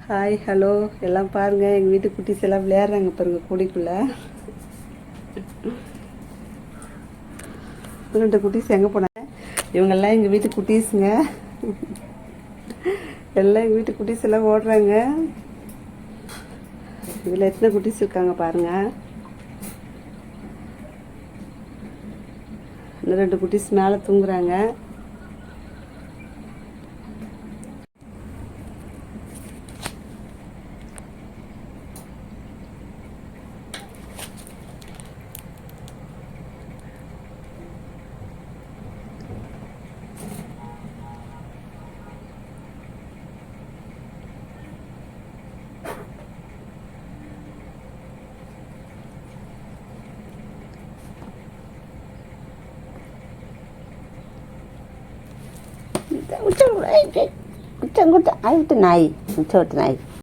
Hi hello எல்லாம் பாருங்கள், எங்கள் வீட்டு குட்டீஸ் எல்லாம் விளையாடுறாங்க பாருங்கள் கூடைக்குள்ளே. 2 குட்டீஸ் எங்கே போனாங்க? இவங்கெல்லாம் எங்கள் வீட்டு குட்டீஸுங்க. எல்லாம் எங்கள் வீட்டு குட்டீஸ் எல்லாம் ஓடுறாங்க. இதில் எத்தனை குட்டீஸ் இருக்காங்க பாருங்கள். இன்னும் 2 குட்டீஸ் மேலே தூங்குறாங்க. Kucing, ayo naik, kucing naik.